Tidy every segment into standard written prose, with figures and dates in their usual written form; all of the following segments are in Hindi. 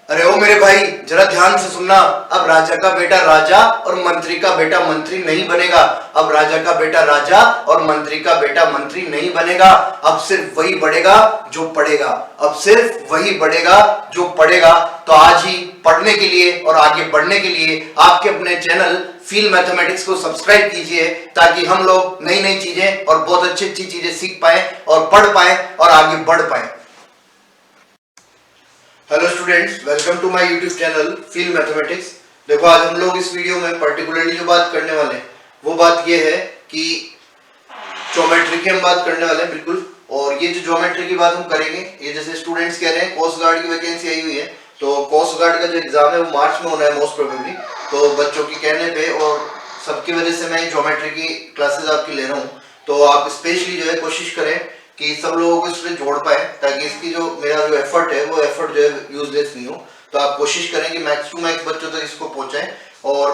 अरे ओ मेरे भाई, जरा ध्यान से सुनना। अब राजा का बेटा राजा और मंत्री का बेटा मंत्री नहीं बनेगा। अब राजा का बेटा राजा और मंत्री का बेटा मंत्री नहीं बनेगा। अब सिर्फ वही बढ़ेगा जो पढ़ेगा। अब सिर्फ वही बढ़ेगा जो पढ़ेगा। तो आज ही पढ़ने के लिए और आगे बढ़ने के लिए आपके अपने चैनल फील मैथमेटिक्स को सब्सक्राइब कीजिए, ताकि हम लोग नई नई चीजें और बहुत अच्छी अच्छी चीजें सीख पाए और पढ़ पाए और आगे बढ़ पाए। Hello students, welcome to my YouTube channel feel mathematics. देखो, आज हम लोग इस वीडियो में पर्टिकुलरली जो बात करने वाले हैं वो बात ये है कि ज्योमेट्री की हम बात करने वाले हैं, बिल्कुल। और ये जो ज्योमेट्री की बात हम करेंगे, ये जैसे स्टूडेंट्स कह रहे हैं कोस्ट गार्ड की वैकेंसी आई हुई है, तो कोस्ट गार्ड का जो एग्जाम है वो मार्च में होना है मोस्ट प्रोबेबली। तो बच्चों की कहने पे और सबकी वजह से मैं ज्योमेट्री की क्लासेस आपकी ले रहा हूँ। तो आप स्पेशली जो है कोशिश करें कि सब लोगों को इसमें जोड़ पाए, ताकि इसकी जो मेरा जो एफर्ट है वो एफर्ट जो है यूजलेस नहीं हो। तो आप कोशिश करें कि मैक्स टू मैक्स बच्चों तक इसको पहुंचाएं और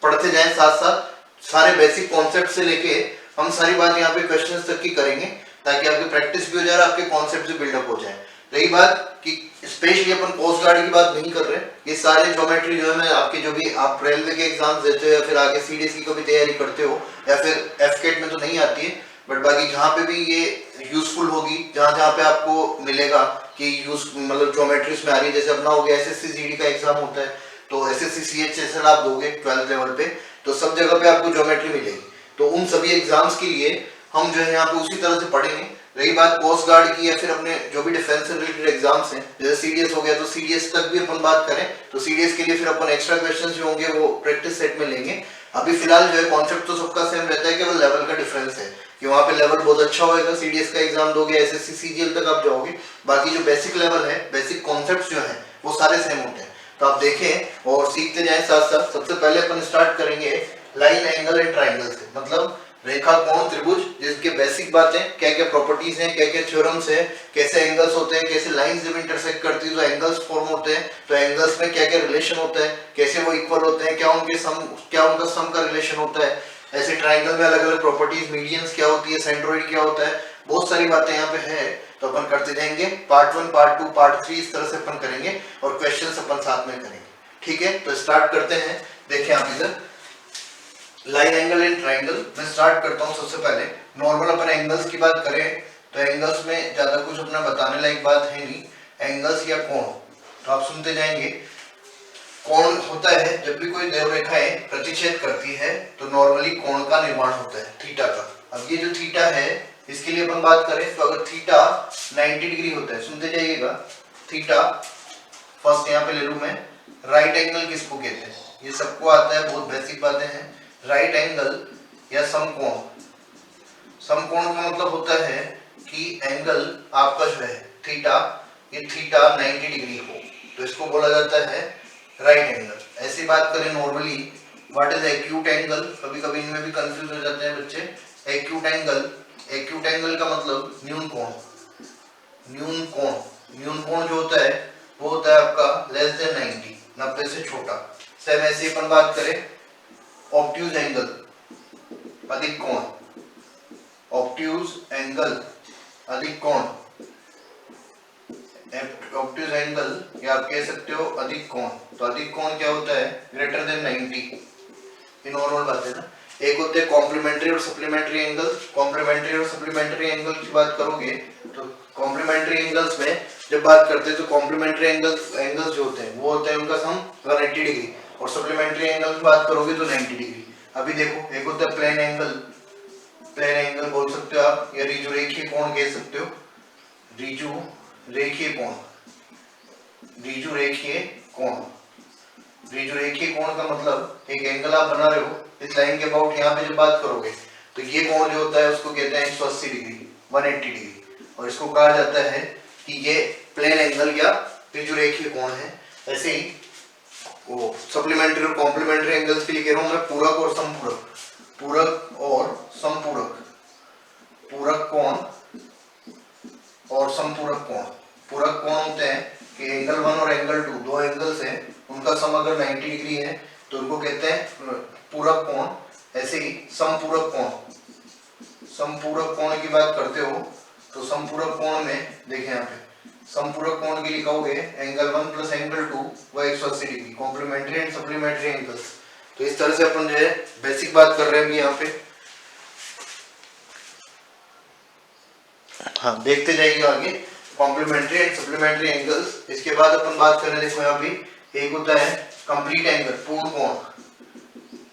पढ़ते जाएं। साथ साथ सारे बेसिक कॉन्सेप्ट से लेके हम सारी बात यहाँ पे क्वेश्चंस तक की करेंगे, ताकि आपकी प्रैक्टिस भी हो जाए और आपके कॉन्सेप्ट भी बिल्डअप हो जाए। रही बात कि स्पेशली अपन कोस्ट गार्ड की बात नहीं कर रहे, ये सारे ज्योमेट्री जो है मैं आपके जो भी आप रेलवे के एग्जाम्स देते हो या फिर आगे सीडीएसई को भी तैयारी करते हो या फिर एफकेट में तो नहीं आती है, बट बाकी जहाँ पे भी ये यूजफुल होगी, जहाँ जहाँ पे आपको मिलेगा कि यूज मतलब ज्योमेट्रीज में आ रही है। जैसे अपना हो गया एसएससी जीडी का एग्जाम होता है, तो एसएससी सीएचएसएल आप दोगे 12th लेवल पे, तो सब जगह पे आपको ज्योमेट्री मिलेगी। तो उन सभी एग्जाम्स के लिए हम जो है यहाँ पे उसी तरह से पढ़ेंगे। रही बात कोस्ट गार्ड की या फिर अपने जो भी डिफेंस से रिलेटेड एग्जाम्स हैं, जैसे सीडीएस हो गया, तो सीडीएस तक भी अपन बात करें तो सीडीएस के लिए फिर अपन एक्स्ट्रा क्वेश्चंस जो होंगे वो प्रैक्टिस सेट में लेंगे। अभी फिलहाल जो है कॉन्सेप्ट तो सबका सेम रहता है, केवल लेवल का डिफरेंस है कि वहाँ पे लेवल बहुत अच्छा होगा। सीडीएस का एग्जाम दोगे, एसएससी सीजीएल तक आप जाओगे, बाकी जो बेसिक लेवल है, बेसिक कॉन्सेप्ट्स जो है वो सारे सेम होते हैं। तो आप देखें और सीखते जाएं साथ साथ। सबसे पहले अपन स्टार्ट करेंगे लाइन, एंगल एंड ट्राइंगल से, मतलब रेखा, कोण, त्रिभुज, जिसके बेसिक बातें, क्या क्या प्रॉपर्टीज हैं, क्या क्या थ्योरम्स हैं, कैसे एंगल्स होते हैं, कैसे लाइंस जब इंटरसेक्ट करती है तो एंगल्स फॉर्म होते हैं, तो एंगल्स में क्या क्या रिलेशन होता है, कैसे वो इक्वल होते हैं, क्या उनका सम का रिलेशन होता है। ऐसे ट्राइंगल में अलग अलग प्रॉपर्टीज, मीडियंस क्या होती है, सेंट्रोइड क्या होता है, बहुत सारी बातें यहाँ पे है। तो अपन करते जाएंगे पार्ट 1, पार्ट 2, पार्ट 3, इस तरह से अपन करेंगे और क्वेश्चंस अपन साथ में करेंगे। ठीक है, तो स्टार्ट करते हैं। देखें आप इधर लाइन, एंगल एंड ट्राइंगल। मैं स्टार्ट करता हूँ। सबसे पहले नॉर्मल अपन एंगल्स की बात करें तो एंगल्स में ज्यादा कुछ अपना बताने लायक बात है नहीं। एंगल्स या कोण तो आप सुनते जाएंगे। कोण होता है जब भी कोई देवरेखाएं प्रतिच्छेद करती है तो नॉर्मली कोण का निर्माण होता है, थीटा का। अब ये जो थीटा है, इसके लिए अपन बात करें तो अगर थीटा 90 डिग्री होता है, सुनते जाइएगा, थीटा फर्स्ट यहाँ पे ले लूं मैं। राइट एंगल किसको कहते हैं, ये सबको आता है, बहुत बेसिक बातें हैं। राइट एंगल या समकोण, समकोण का मतलब होता है कि एंगल आपका जो है थीटा, ये थीटा 90 डिग्री हो तो इसको बोला जाता है राइट एंगल। ऐसी बात करें normally, what is acute angle, कभी कभी इनमें भी कंफ्यूज हो जाते हैं बच्चे। एक्यूट एंगल, एक्यूट एंगल का मतलब न्यून कोण। न्यून कोण, न्यून कोण जो होता है वो होता है आपका लेस देन 90, 90 से छोटा। सेम ऐसे अपन बात करें ऑब्ट्यूज एंगल, अधिक कोण, ऑब्ट्यूज एंगल अधिक कोण, ऑब्ट्यूज एंगल या आप कह सकते हो अधिक कोण। तो अधिक कोण क्या होता है, ग्रेटर देन 90। ये नॉर्मल बात है ना। एक होते हैं कॉम्प्लीमेंट्री और सप्लीमेंट्री एंगल। कॉम्प्लीमेंट्री और सप्लीमेंट्री एंगल की बात करोगे तो कॉम्प्लीमेंट्री एंगल्स में जब बात करते हैं तो कॉम्प्लीमेंट्री एंगल्स जो होते हैं वो होते हैं उनका सम 180 डिग्री, और सप्लीमेंट्री एंगल की बात करोगे तो 90 डिग्री। अभी देखो, एक होता है प्लेन एंगल, प्लेन एंगल बोल सकते हो आप, या ऋजु रेखीय कोण कह सकते हो। ऋजु रेखीय कोण, ऋजु रेखीय कोण, ऋजु रेखीय कोण का मतलब एक एंगल आप बना रहे हो इस लाइन के अबाउट, यहाँ पे जब बात करोगे तो ये कोण जो होता है उसको कहते हैं 180 डिग्री, 180 डिग्री, और इसको कहा जाता है कि ये प्लेन एंगल या ऋजु रेखीय कोण है। ऐसे ही वो सप्लीमेंट्री और कॉम्प्लीमेंट्री एंगल्स के लिए कह रहा हूं मैं पूरक और समपूरक, पूरक और समपूरक, पूरक कोण और समपूरक कोण। पूरक कोण होते हैं कि एंगल 1 और एंगल 2 दो एंगल्स हैं, उनका सम अगर 90 डिग्री है तो उनको कहते हैं पूरक कोण। ऐसे ही समपूरक कोण, समपूरक कोण की बात करते हो तो समपूरक कोण में देखें यहाँ पे, समपूरक कोण के लिए कहोगे angle 1 plus angle 2 180 degree, complementary and supplementary angles. तो इस तरह से अपन जो है बेसिक बात कर रहे हैं अभी यहाँ पे। हाँ, देखते जाइए आगे कॉम्प्लीमेंट्री एंड सप्लीमेंट्री एंगल्स। इसके बाद अपन बात करें, देखो यहाँ भी एक होता है कंप्लीट एंगल, पूर्ण कोण।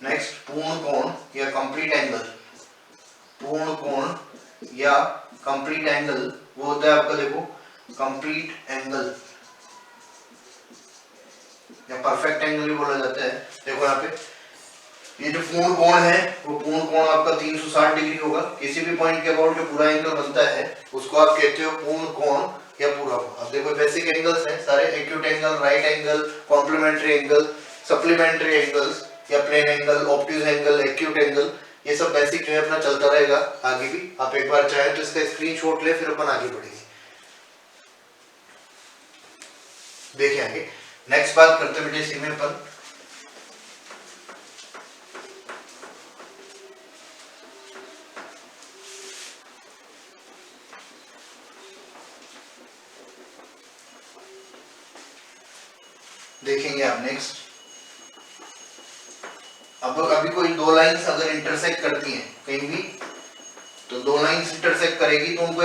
नेक्स्ट पूर्ण कोण या कंप्लीट एंगल, पूर्ण कोण या कंप्लीट एंगल वो होता है आपका, देखो कंप्लीट एंगल या परफेक्ट एंगल भी बोला जाता है। देखो यहाँ पे ये जो पूर्ण कोण है वो पूर्ण कोण आपका 360 डिग्री होगा। किसी भी पॉइंट के अबाउट जो पूरा एंगल बनता है उसको आप कहते हो पूर्ण कोण या पूरा कोण। अब देखो बेसिक एंगल्स हैं सारे, acute angle, right angle, complementary angle, supplementary angles या plane angle, obtuse angle, acute angle, ये सब बेसिक जो है अपना चलता रहेगा आगे भी। आप एक बार चाहे तो इसका स्क्रीनशॉट ले, फिर अपन आगे बढ़ेंगे। देखिए आगे नेक्स्ट बात करते हैं बेटे इसी में अपन देखेंगे आप नेक्स्ट। अब अभी कोई दो लाइंस अगर इंटरसेक्ट करती हैं कहीं भी, तो दो लाइंस इंटरसेक्ट करेगी तो उनको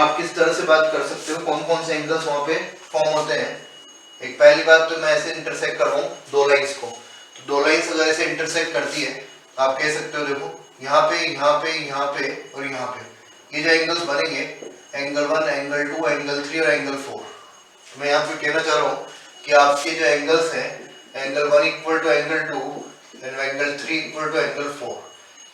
आप किस तरह से बात कर सकते हो, कौन कौन से एंगल्स वहां पे फॉर्म होते हैं। एक पहली बात तो मैं ऐसे इंटरसेक्ट कर रहा हूँ दो लाइंस को, तो दो लाइंस अगर ऐसे इंटरसेक्ट करती है तो आप कह सकते हो देखो यहाँ पे यहाँ पे यहाँ पे और यहाँ पे ये जो एंगल्स बनेंगे, एंगल 1, एंगल 2, एंगल 3 और एंगल 4। तो मैं यहाँ पे कहना चाह रहा हूँ कि आपके जो एंगल्स हैं, angle 1 equal to angle 2 and angle 3 equal to angle 4,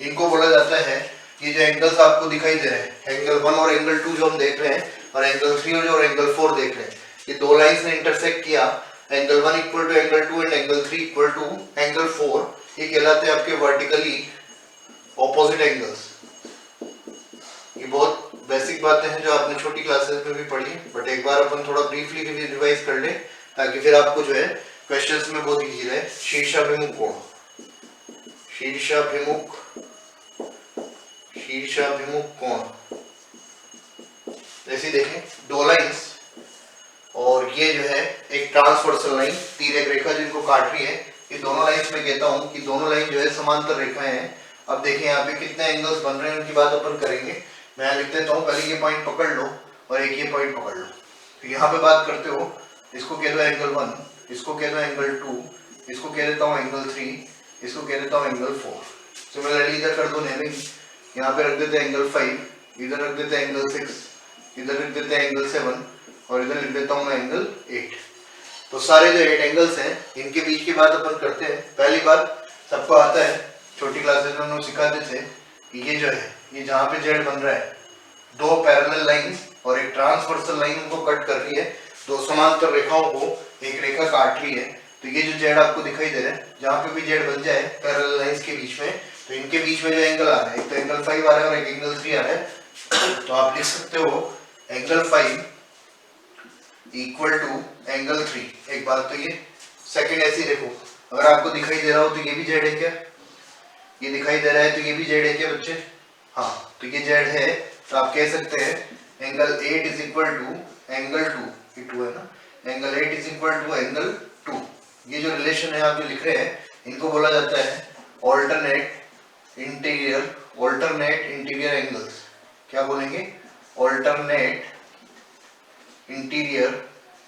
इनको बोला जाता है, ये जो एंगल्स आपको दिखाई दे रहे हैं एंगल 1 और एंगल 2 जो हम देख रहे हैं और एंगल 3 और एंगल 4 देख रहे हैं, ये दो लाइंस ने इंटरसेक्ट किया, angle 1 equal to angle 2 and angle 3 equal to angle 4, ये कहलाते हैं आपके वर्टिकली ऑपोजिट एंगल्स। ये बहुत बेसिक बातें हैं जो आपने छोटी क्लासेस में भी पढ़ी, बट एक बार अपन थोड़ा ब्रीफली रिवाइज कर ले ताकि फिर आपको जो है क्वेश्चंस में बहुत इजी रहे। शीर्षाभिमुख कोण, शीर्षाभिमुख कोण, जैसे देखें दो लाइंस और ये जो है एक ट्रांसवर्सल लाइन, तीर एक रेखा जिनको काट रही है, ये दोनों लाइंस में कहता हूँ कि दोनों लाइन जो है समांतर रेखाएं हैं। अब देखिए यहाँ पे कितने एंगल्स बन रहे हैं उनकी बात अपन करेंगे। मैं लिख देता हूँ, पहले ये पॉइंट पकड़ लो और एक ये पॉइंट पकड़ लो। तो यहाँ पे बात करते हो, इसको कह दो एंगल 1, इसको कह दो एंगल 2, इसको कह देता हूँ एंगल 3, इसको कह देता हूँ एंगल 4। सिमिलरली इधर कर दो नेमिंग, यहाँ पे रख देते हैं एंगल 5, इधर रख देते हैं एंगल 6, इधर रख देते हैं एंगल 7 और इधर लिख देता हूँ मैं एंगल 8। तो सारे जो 8 एंगल्स हैं इनके बीच की बात अपन करते हैं। पहली बात सबको आता है, छोटी क्लासेस में हम सिखाते थे कि ये जो है ये जहाँ पे जेड बन रहा है, दो पैरेलल लाइंस और एक ट्रांसवर्सल लाइन उनको कट कर रही है, दो समांतर रेखाओं को एक रेखा काट रही है। तो ये जो जेड आपको दिखाई दे रहा है, जहाँ पे भी जेड बन जाए पैरेलल लाइंस के बीच में, तो इनके बीच में जो एंगल आ रहा है, एक तो एंगल 5 आ रहा है और एक एंगल 3 आ रहा है। तो आप लिख सकते हो एंगल 5 इक्वल टू एंगल 3। एक बात तो ये सेकंड ऐसी देखो, अगर आपको दिखाई दे रहा हो तो ये भी जेड है क्या, ये दिखाई दे रहा है तो ये भी जेड है क्या बच्चे? हाँ, तो ये जेड है, तो आप कह सकते हैं angle 8 is equal to angle 2, ये 2 है ना, angle 8 is equal to angle 2। ये जो रिलेशन है आप जो लिख रहे हैं इनको बोला जाता है ऑल्टरनेट इंटीरियर एंगल्स। क्या बोलेंगे? Alternate interior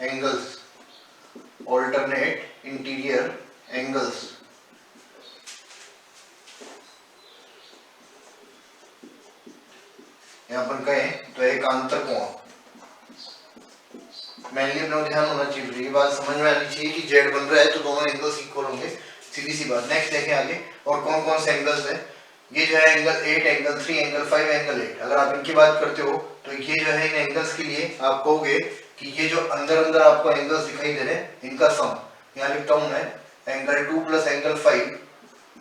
angles, alternate interior angles. यहाँ पर कहें तो एक आंतर कोण, मेनली अपना ध्यान होना चाहिए, ये बात समझ में आनी चाहिए कि जेड बन रहा है तो दोनों एंगल्स इक्वल होंगे, सीधी सी बात। नेक्स्ट देखें आगे और कौन कौन से एंगल्स हैं। ये जो है एंगल 8, एंगल 3, एंगल 5, एंगल 8, अगर आप इनकी बात करते हो तो ये जो है इन एंगल्स के लिए आप कहोगे कि ये जो अंदर अंदर आपको एंगल्स दिखाई दे रहे हैं इनका सम, यहाँ लिखता हूँ मैं एंगल 2 प्लस एंगल 5,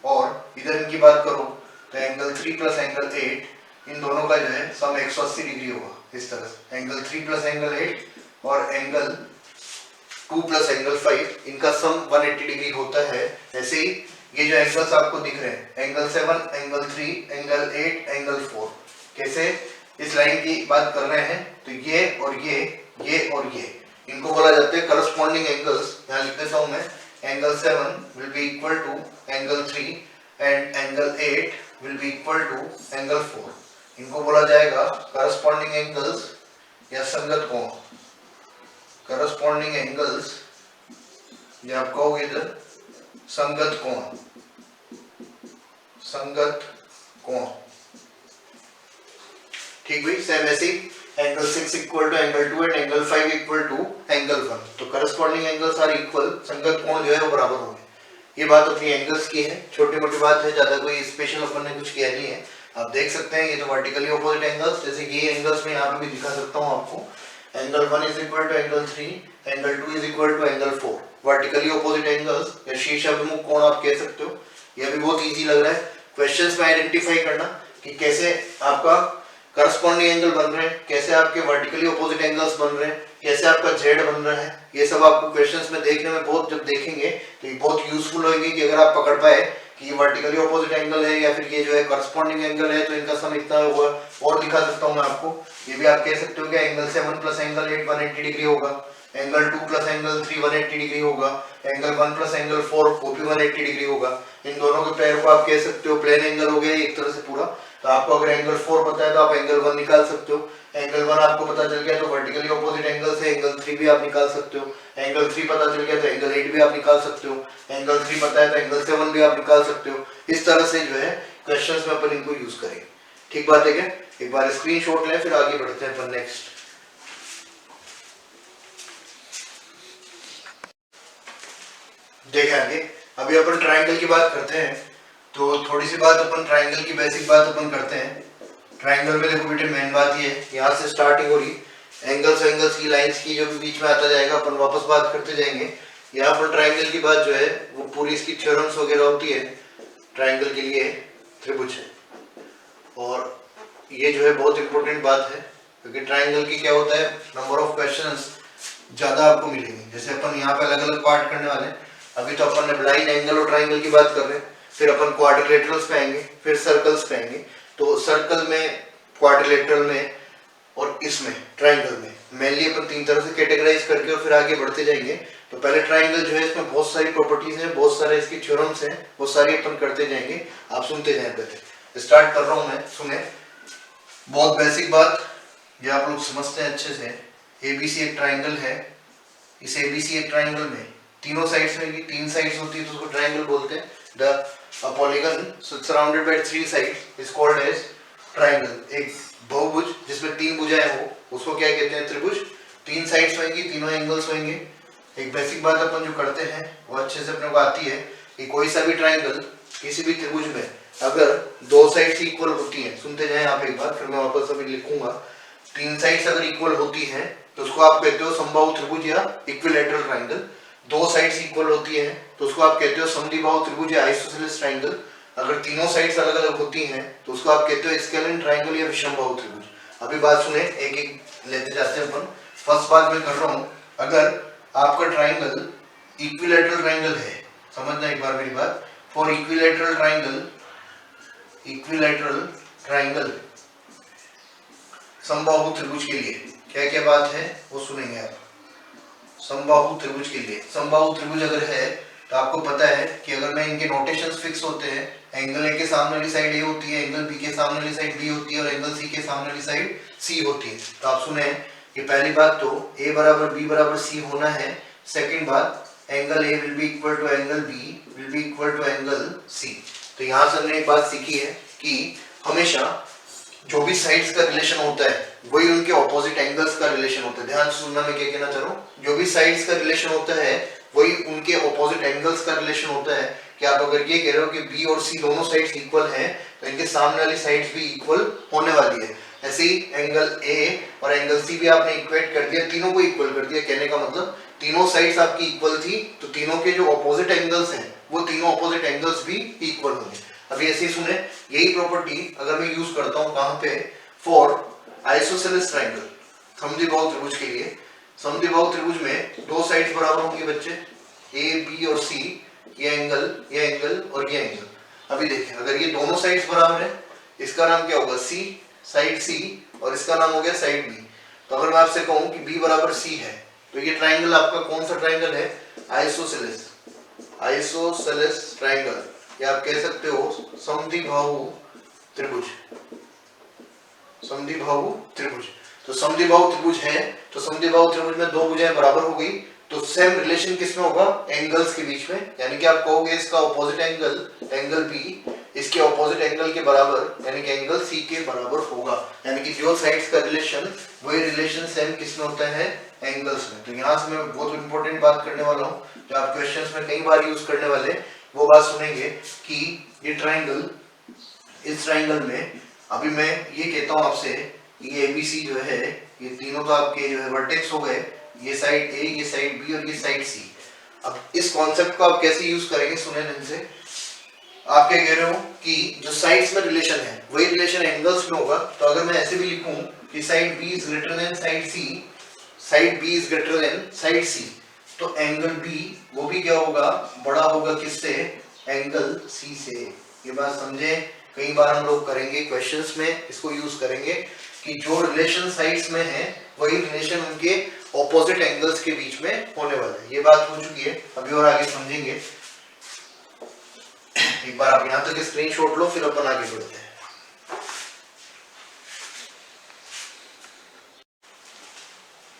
और इधर इनकी बात करो तो एंगल 3 प्लस एंगल 8, इन दोनों का जो है सम 180 डिग्री होगा। इस तरह से एंगल 3 प्लस एंगल 8 और एंगल 2 प्लस एंगल 5, इनका सम 180 डिग्री होता है। ऐसे ही ये जो एंगल्स आपको दिख रहे हैं, एंगल 7, एंगल 3, एंगल 8, एंगल 4, कैसे इस लाइन की बात कर रहे हैं, तो ये और ये और ये, इनको बोला जाता है करस्पॉन्डिंग एंगल्स। यहाँ लिखते देता हूं मैं, angle 7 will be equal to angle 3 and angle 8 will be equal to angle 4। इनको बोला जाएगा करस्पॉन्डिंग एंगल्स या संगत कोण। करस्पॉन्डिंग एंगल्स या आप कहोगे इधर संगत कोण, संगत कोण। ठीक भाई, सेम ऐसे ही angle 6 equal to angle 2 and angle 5 equal to angle 1। तो करस्पॉन्डिंग एंगल्स आर इक्वल, संगत कोण जो है वो बराबर होंगे। ये बात अपनी एंगल्स की है, छोटी मोटी बात है, ज्यादा कोई स्पेशल अपन ने कुछ किया नहीं है। आप देख सकते हैं ये तो वर्टिकली ऑपोजिट एंगल्स, जैसे कि ये एंगल्स में यहाँ पे भी दिखा सकता हूँ आपको। Angle 1 is equal to angle 3, angle 2 is equal to angle 4। Vertically opposite angles या शीर्षाभिमुख कोण आप कह सकते हो। यह भी बहुत इजी लग रहा है क्वेश्चंस में आइडेंटिफाई करना कि कैसे आपका करस्पॉन्डिंग एंगल बन रहे हैं, कैसे आपके वर्टिकली ऑपोजिट एंगल्स बन रहे हैं, कैसे आपका जेड बन रहा है। ये सब आपको क्वेश्चंस में देखने में बहुत, जब देखेंगे तो ये बहुत यूजफुल होगी कि अगर आप पकड़ पाए कि ये वर्टिकली ऑपोजिट एंगल है या फिर ये जो है करस्पॉन्डिंग एंगल है, तो इनका सम इतना होगा। और दिखा सकता हूं मैं आपको, ये भी आप कह सकते हो कि एंगल 7 प्लस एंगल 8 180 डिग्री होगा, एंगल 2 प्लस एंगल 3 180 डिग्री होगा, एंगल 1 प्लस एंगल 4 वो भी 180 डिग्री होगा। इन दोनों के पेयर को आप कह सकते हो प्लेन एंगल हो गया एक तरह से पूरा। तो आपको अगर एंगल 4 पता है तो आप एंगल 1 निकाल सकते हो। एंगल 1 आपको पता चल गया तो वर्टिकली ऑपोजिट एंगल से एंगल 3 भी आप निकाल सकते हो। एंगल 3 पता चल गया तो एंगल 8 भी आप निकाल सकते हो। एंगल 3 पता है तो एंगल 7 भी आप निकाल सकते हो। इस तरह से जो है क्वेश्चंस में अपन इनको यूज करेंगे। ठीक बात है क्या? एक बार स्क्रीनशॉट लें फिर आगे बढ़ते हैं अपन नेक्स्ट। देखें आगे, अभी अपन ट्रायंगल की बात करते हैं, तो थोड़ी सी बात अपन ट्रायंगल की बेसिक बात अपन करते हैं। ट्रायंगल में देखो बेटे मेन बात ये है, यहाँ से स्टार्टिंग हो रही एंगल्स की लाइंस की जो भी बीच में आता जाएगा अपन वापस बात करते जाएंगे। यहाँ पर ट्रायंगल की बात जो है वो पूरी इसकी थ्योरम्स वगैरह होती है ट्रायंगल के लिए, त्रिभुज है। और ये जो है बहुत इंपॉर्टेंट बात है क्योंकि ट्रायंगल की क्या होता है, नंबर ऑफ क्वेश्चंस ज्यादा आपको मिलेंगे। जैसे अपन यहाँ पे अलग अलग पार्ट करने वाले हैं, अभी तो अपन ने लाइन एंगल और ट्रायंगल की बात कर रहे हैं, फिर अपन क्वाड्रिलेटरल्स पे आएंगे, फिर सर्कल्स पे आएंगे। तो सर्कल में, क्वाड्रिलेटरल में और इसमें ट्रायंगल में मेनली अपन तीन तरह से कैटेगराइज करके और फिर आगे बढ़ते जाएंगे। तो पहले ट्रायंगल जो है इसमें बहुत सारी प्रॉपर्टीज हैं, बहुत सारे इसकी थ्योरम्स हैं, वो सारी अपन करते जाएंगे। आप सुनते जाएं, पहले स्टार्ट कर रहा हूं मैं, सुने। बहुत बेसिक बात ये आप लोग समझते हैं अच्छे से। एबीसी एक ट्रायंगल है, इस एबीसी एक ट्रायंगल में तीनों साइड्स में भी 3 साइड्स होती है तो उसको ट्रायंगल बोलते हैं। The polygon surrounded by 3 sides is called as triangle. एक बहुभुज जिसमें 3 भुजाएं हो उसको क्या कहते हैं, त्रिभुज। 3 साइड्स होंगी, तीनों एंगल्स होंगे। एक बेसिक बात अपन जो करते हैं वो अच्छे से अपने को आती है कि कोई सा भी ट्रायंगल किसी भी त्रिभुज में अगर 2 साइड्स इक्वल होती हैं, सुनते जाएं आप एक बार, फिर मैं वापस अभी लिखूंगा। 3 साइड्स अगर इक्वल होती हैं तो उसको आप कहते हो समबाहु त्रिभुज या इक्विलैटरल ट्रायंगल। 2 साइड्स इक्वल होती हैं तो उसको आप कहते हो समद्विबाहु त्रिभुज या आइसोसेलेस ट्रायंगल। अगर तीनों साइड्स अलग अलग होती हैं तो उसको आप कहते हो स्केलर ट्रायंगल या विषमबाहु त्रिभुज। अभी बात सुने, एक एक लेते जाते हैं अपन। फर्स्ट बात मैं कर रहा हूं, अगर आपका ट्रायंगल इक्विलैटरल ट्रायंगल है, समझना एक बार मेरी बात। फॉर इक्विलैटरल ट्रायंगल समबाहु त्रिभुज के लिए क्या क्या बात है वो सुनेंगे आप। समबाहु त्रिभुज के लिए, समबाहु त्रिभुज अगर है तो आपको पता है कि अगर मैं इनके नोटेशंस फिक्स होते हैं, एंगल ए के सामने वाली साइड ए होती है, एंगल बी के सामने वाली साइड बी होती है और एंगल सी के सामने वाली साइड सी होती है। तो आप सुने कि पहली बात तो ए बराबर बी बराबर सी होना है। सेकंड बात, angle A will be equal to angle B will be equal to angle C. तो यहाँ से हमने एक बात सीखी है कि हमेशा जो भी साइड्स का रिलेशन होता है वही उनके ऑपोजिट एंगल्स का रिलेशन होता है। ध्यान से सुनना, मैं क्या कहना चाह रहा हूँ। जो भी साइड्स का रिलेशन होता है वही उनके ऑपोजिट एंगल्स का रिलेशन होता है। कि आप अगर ये कह रहे हो कि बी और सी दोनों साइड्स इक्वल हैं तो इनके सामने वाली साइड्स भी इक्वल होने वाली है। ऐसे ही एंगल ए और एंगल सी भी आपने इक्वेट कर दिया, तीनों को इक्वल कर दिया। कहने का मतलब तीनों साइड्स आपकी इक्वल थी तो तीनों के जो ऑपोजिट एंगल्स हैं वो तीनों ऑपोजिट एंगल्स भी इक्वल होंगे। अभी ऐसे ही सुने, यही प्रॉपर्टी अगर मैं यूज करता हूँ कहाँ पे, फॉर आइसोसेलेस ट्रायंगल, समद्विबाहु त्रिभुज के लिए। समद्विबाहु त्रिभुज में 2 साइड्स बराबर होंगी बच्चे, ए बी और सी, ये एंगल और ये एंगल। अभी देखें, अगर ये दोनों साइड्स बराबर है, इसका नाम क्या होगा, सी, साइड सी, और इसका नाम हो गया साइड बी। तो अगर मैं आपसे कहूं कि बी बराबर सी है तो ये ट्रायंगल आपका कौन सा ट्रायंगल है, आइसोसेलेस, आइसोसेलेस ट्राइंगल, या आप कह सकते हो समद्विबाहु त्रिभुज, समद्विबाहु त्रिभुज। तो समद्विबाहु त्रिभुज है, तो समद्विबाहु त्रिभुज में दो भुजाएं बराबर हो गई, तो सेम रिलेशन किसमें होगा, एंगल्स के बीच में, यानी कि आप कहोगे इसका ऑपोजिट एंगल, एंगल बी इसके ऑपोजिट एंगल के बराबर, यानी कि एंगल सी के बराबर होगा, यानी कि जो साइड्स का रिलेशन वही रिलेशन सेम किसमें होता है, एंगल्स में। तो यहाँ से मैं बहुत इंपॉर्टेंट बात करने वाला हूँ, जो आप क्वेश्चंस में कई बार यूज करने वाले, वो बात सुनेंगे कि ये ट्राइंगल, इस ट्राइंगल में अभी मैं ये कहता हूँ आपसे, ये एबीसी जो है, ये तीनों तो आपके जो है वर्टेक्स हो गए, ये साइड ए, ये साइड बी और ये साइड सी। अब इस कॉन्सेप्ट को आप कैसे यूज करेंगे, सुने ध्यान से। आप क्या कह रहे हो कि जो साइड्स में रिलेशन है वही रिलेशन एंगल्स में होगा, तो अगर मैं ऐसे भी लिखूं कि side B is greater than side C, side B is greater than side C, तो एंगल बी वो भी क्या होगा, बड़ा होगा किससे, एंगल सी से। ये बात समझे, कई बार हम लोग करेंगे क्वेश्चंस में, इसको यूज करेंगे कि जो रिलेशन साइड्स में है वही रिलेशन उनके ऑपोजिट एंगल्स के बीच में होने वाला है। ये बात हो चुकी है, अभी और आगे समझेंगे। एक बार आप यहां तक स्क्रीनशॉट लो, फिर अपन आगे बढ़ते हैं।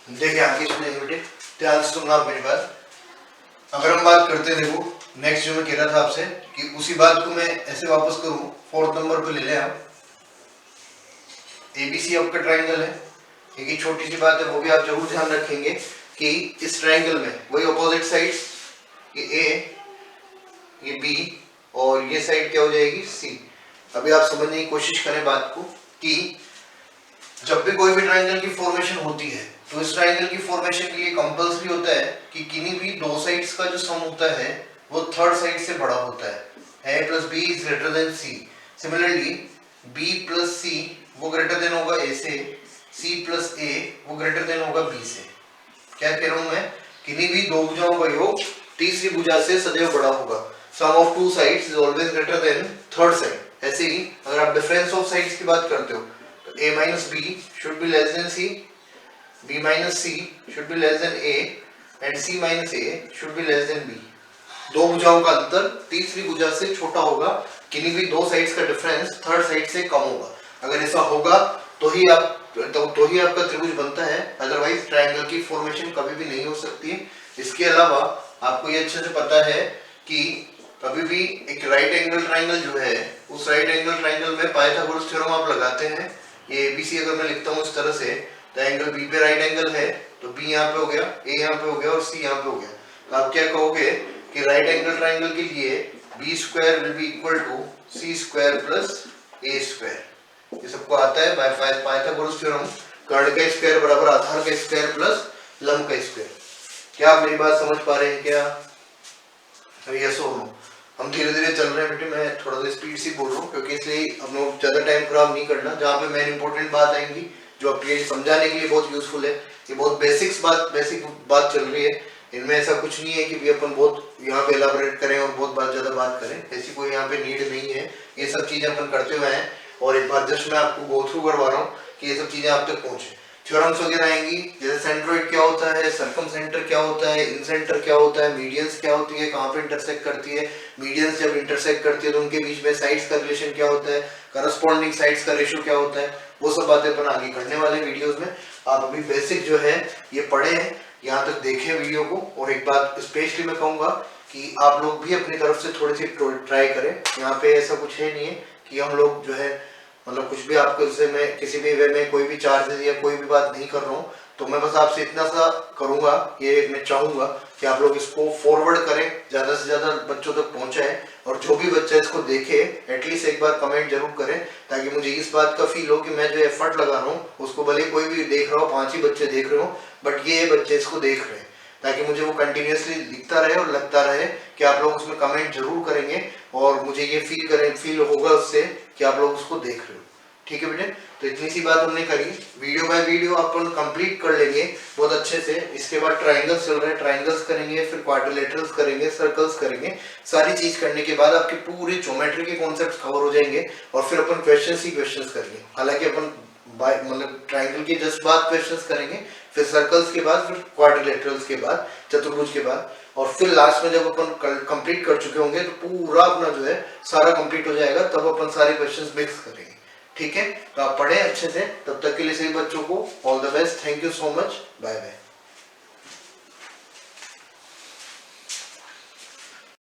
देखिए आगे सुनेंगे बेटे, ध्यान से सुनना आप मेरी बात। अगर हम बात करते हैं, देखो नेक्स्ट जो मैं कह रहा था आपसे कि उसी बात को मैं ऐसे वापस करूं, फोर्थ नंबर पे ले लें आप। एबीसी आपका ट्राइंगल है, एक छोटी सी बात है वो भी आप जरूर ध्यान रखेंगे कि इस ट्राइंगल में वही ऑपोजिट साइड्स, ये ए, ये बी और ये साइड क्या हो जाएगी, सी। अभी आप समझने की कोशिश करें बात को कि जब भी कोई भी ट्राइंगल की फॉर्मेशन होती है, तो इस ट्राइंगल की फॉर्मेशन के लिए कंपल्सरी होता है कि किन्हीं भी दो साइड्स का जो सम होता है वो थर्ड साइड से बड़ा होता है। a plus B is greater than C. Similarly b plus C वो ग्रेटर देन होगा a से, c प्लस a वो ग्रेटर देन होगा b से। क्या कह रहा हूं मैं, किन्हीं भी दो भुजाओं का योग तीसरी भुजा से सदैव बड़ा होगा। Sum of two sides is always greater than third side. ऐसे ही अगर आप डिफरेंस ऑफ साइड्स की बात करते हो तो a minus b should be less than c, b minus c should be less than a and c minus a should be less than b। दो भुजाओं का अंतर तीसरी भुजा से छोटा होगा, किन्हीं भी दो साइड्स का डिफरेंस थर्ड साइड से कम होगा। अगर ऐसा होगा तो ही आपका त्रिभुज बनता है, अदरवाइज ट्रायंगल की फॉर्मेशन कभी भी नहीं हो सकती। इसके अलावा आपको ये अच्छे से पता है कि कभी भी एक राइट एंगल ट्रायंगल जो है, उस राइट एंगल ट्रायंगल में पाइथागोरस थ्योरम आप लगाते हैं। ये एबीसी अगर मैं लिखता हूँ इस तरह से, तो एंगल बी पे राइट एंगल है, तो बी यहाँ पे हो गया, ए यहाँ पे हो गया और सी यहाँ पे हो गया। तो आप क्या कहोगे कि राइट एंगल ट्रायंगल के लिए b square will be equal to c square plus a square. ये सबको आता है बाय पाइथागोरस थ्योरम, कर्ण का स्क्वायर बराबर आधार का स्क्वायर प्लस लंब का स्क्वायर। क्या आप मेरी बात समझ पा रहे हैं क्या? यस और नो? हम धीरे धीरे चल रहे हैं बेटे, मैं थोड़ा सा स्पीड से बोल रहा हूँ क्योंकि इसलिए हम लोग ज्यादा टाइम खराब नहीं करना। जहाँ पे मेन इंपॉर्टेंट बात आएंगी जो आपके समझाने के लिए बहुत यूजफुल है, ये बहुत बेसिक बात चल रही है। इनमें ऐसा कुछ नहीं है कि भी अपन बहुत यहाँ पे एलाबोरेट करें और बहुत ज्यादा बात करें, ऐसी कोई यहाँ पे नीड नहीं है। ये सब चीजें अपन करते हुए हैं और एक बार जस्ट मैं आपको गो थ्रू करवा रहा हूँ कि ये सब चीजें आप तक पहुंचे। थ्योरम्स वगैरह आएंगी, जैसे सेंट्रोइड क्या होता है, सर्कम सेंटर क्या होता है, इनसेंटर क्या होता है, मीडियंस क्या होती है, कहाँ पे इंटरसेक्ट करती है, मीडियंस जब इंटरसेक्ट करती है तो उनके बीच में साइड्स का रिलेशन क्या होता है, करस्पॉन्डिंग साइड्स का रेशियो क्या होता है, वो सब बातें अपन आगे करने वाले वीडियोस में। आप अभी बेसिक जो है ये पढ़े हैं, यहाँ तक देखें वीडियो को। और एक बात स्पेशली मैं कहूँगा कि आप लोग भी अपनी तरफ से थोड़ी सी ट्राई करें। यहाँ पे ऐसा कुछ है नहीं है कि हम लोग जो है मतलब कुछ भी आपको इससे मैं किसी भी वे में कोई भी चार्जेस या कोई भी बात नहीं कर रहा हूँ। तो मैं बस आपसे इतना सा करूँगा, ये मैं चाहूँगा कि आप लोग इसको फॉरवर्ड करें, ज़्यादा से ज़्यादा बच्चों तक पहुँचाएं और जो भी बच्चा इसको देखे एटलीस्ट एक बार कमेंट जरूर करें, ताकि मुझे इस बात का फील हो कि मैं जो एफर्ट लगा रहा हूँ उसको भले कोई भी देख रहा हो, 5 ही बच्चे देख रहे हो, बट ये बच्चे इसको देख रहे हैं, ताकि मुझे वो कंटिन्यूसली दिखता रहे और लगता रहे कि आप लोग उसमें कमेंट जरूर करेंगे और मुझे ये फील होगा उससे कि आप लोग उसको देख रहे हो। ठीक है बेटे, तो इतनी सी बात हमने करी। वीडियो बाय वीडियो अपन कंप्लीट कर लेंगे बहुत अच्छे से। इसके बाद ट्रायंगल्स चल रहे हैं, ट्रायंगल्स करेंगे, फिर क्वाड्रिलेटरल्स करेंगे, सर्कल्स करेंगे। सारी चीज करने के बाद आपके पूरे ज्योमेट्री के कॉन्सेप्ट कवर हो जाएंगे और फिर अपन क्वेश्चंस ही क्वेश्चंस करेंगे। हालांकि अपन मतलब ट्रायंगल के जस्ट बाद क्वेश्चंस करेंगे, फिर सर्कल्स के बाद, फिर क्वाड्रिलेटरल्स के बाद, चतुर्भुज के बाद और फिर लास्ट में जब अपन कंप्लीट कर चुके होंगे तो पूरा अपना जो है सारा कंप्लीट हो जाएगा, तब अपन सारे क्वेश्चंस मिक्स करेंगे। ठीक है, तो आप पढ़ें अच्छे से। तब तक के लिए सभी बच्चों को all the best. Thank you so much. Bye bye.